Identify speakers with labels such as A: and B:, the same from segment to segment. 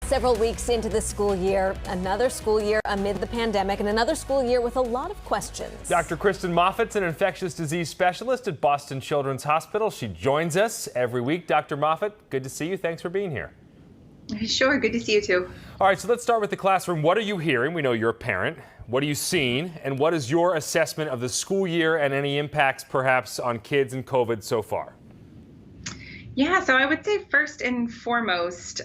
A: Several weeks into the school year, another school year amid the pandemic, and another school year with a lot of questions.
B: Dr. Kristen Moffat's an infectious disease specialist at Boston Children's Hospital. She joins us every week. Dr. Moffat, good to see you. Thanks for being here.
C: Sure, good to see you too.
B: All right, so let's start with the classroom. What are you hearing? We know you're a parent. What are you seeing? And what is your assessment of the school year and any impacts perhaps on kids and COVID so far?
C: Yeah, so I would say first and foremost,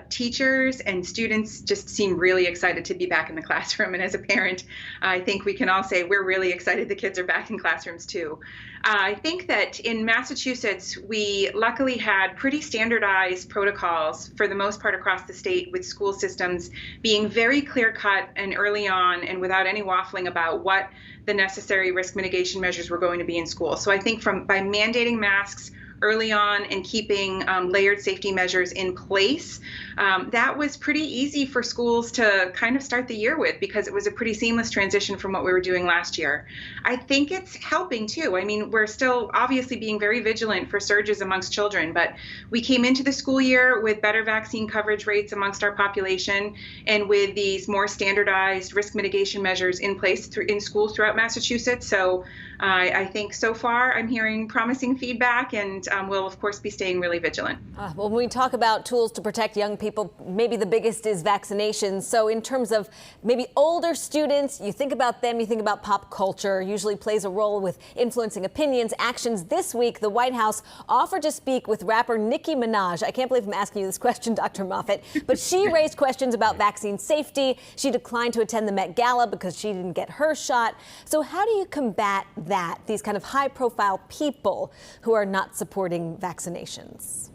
C: teachers and students just seem really excited to be back in the classroom. And as a parent, I think we can all say we're really excited the kids are back in classrooms too. I think that in Massachusetts, we luckily had pretty standardized protocols for the most part across the state, with school systems being very clear-cut and early on and without any waffling about what the necessary risk mitigation measures were going to be in school. So I think by mandating masks early on and keeping layered safety measures in place, that was pretty easy for schools to kind of start the year with, because it was a pretty seamless transition from what we were doing last year. I think it's helping too. I mean, we're still obviously being very vigilant for surges amongst children, but we came into the school year with better vaccine coverage rates amongst our population and with these more standardized risk mitigation measures in place in schools throughout Massachusetts. So I think so far I'm hearing promising feedback, and we'll of course be staying really vigilant.
A: Well, when we talk about tools to protect young people, maybe the biggest is vaccinations. So in terms of maybe older students, you think about them, you think about pop culture, usually plays a role with influencing opinions, actions. This week, the White House offered to speak with rapper Nicki Minaj. I can't believe I'm asking you this question, Dr. Moffat, but she raised questions about vaccine safety. She declined to attend the Met Gala because she didn't get her shot. So how do you combat that, these kind of high-profile people who are not supporting vaccinations?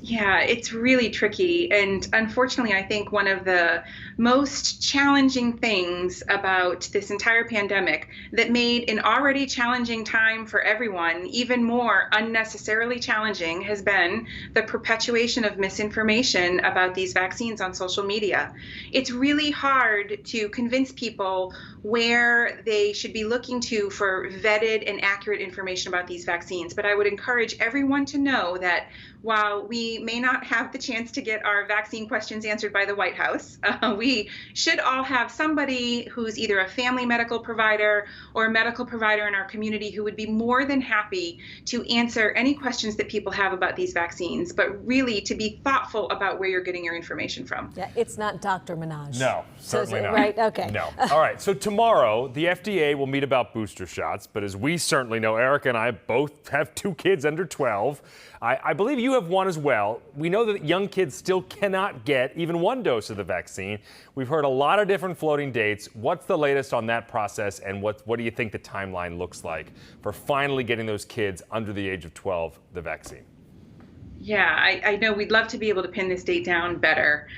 C: Yeah, it's really tricky. And unfortunately, I think one of the most challenging things about this entire pandemic that made an already challenging time for everyone even more unnecessarily challenging has been the perpetuation of misinformation about these vaccines on social media. It's really hard to convince people where they should be looking to for vetted and accurate information about these vaccines. But I would encourage everyone to know that while we may not have the chance to get our vaccine questions answered by the White House, we should all have somebody who's either a family medical provider or a medical provider in our community who would be more than happy to answer any questions that people have about these vaccines, but really to be thoughtful about where you're getting your information from.
A: Yeah, it's not Dr. Minaj.
B: No, certainly not.
A: Right, okay.
B: No. All right, so tomorrow the FDA will meet about booster shots, but as we certainly know, Erica and I both have 2 kids under 12. I believe you have one as well. We know that young kids still cannot get even 1 dose of the vaccine. We've heard a lot of different floating dates. What's the latest on that process, and what do you think the timeline looks like for finally getting those kids under the age of 12 the vaccine?
C: Yeah, I know we'd love to be able to pin this date down better.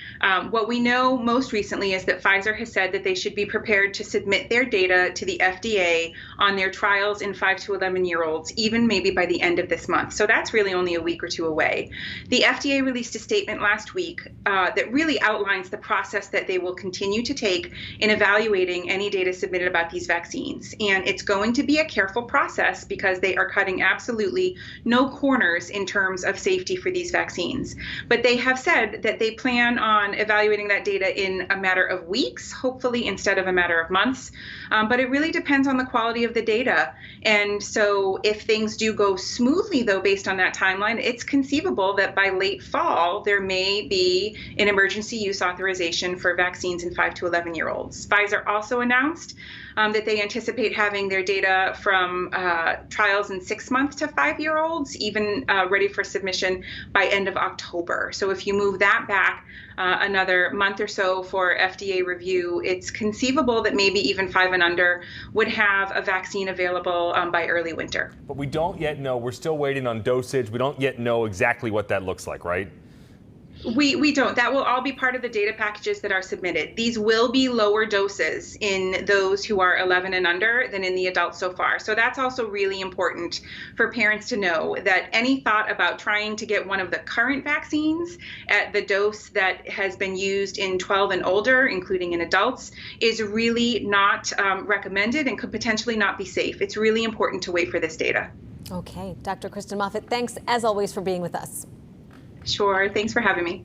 C: What we know most recently is that Pfizer has said that they should be prepared to submit their data to the FDA on their trials in 5 to 11-year-olds, even maybe by the end of this month. So that's really only a week or 2 away. The FDA released a statement last week that really outlines the process that they will continue to take in evaluating any data submitted about these vaccines. And it's going to be a careful process because they are cutting absolutely no corners in terms of safety for these vaccines. But they have said that they plan on evaluating that data in a matter of weeks, hopefully instead of a matter of months. But it really depends on the quality of the data. And so if things do go smoothly, though, based on that timeline, it's conceivable that by late fall, there may be an emergency use authorization for vaccines in 5 to 11-year-olds. Pfizer also announced that they anticipate having their data from trials in 6-month to 5-year-olds, even ready for submission by end of October. So if you move that back another month or so for FDA review, it's conceivable that maybe even 5 and under would have a vaccine available by early winter.
B: But we don't yet know. We're still waiting on dosage. We don't yet know exactly what that looks like, right?
C: We don't. That will all be part of the data packages that are submitted. These will be lower doses in those who are 11 and under than in the adults so far. So that's also really important for parents to know, that any thought about trying to get one of the current vaccines at the dose that has been used in 12 and older, including in adults, is really not recommended and could potentially not be safe. It's really important to wait for this data.
A: Okay, Dr. Kristen Moffatt, thanks as always for being with us.
C: Sure. Thanks for having me.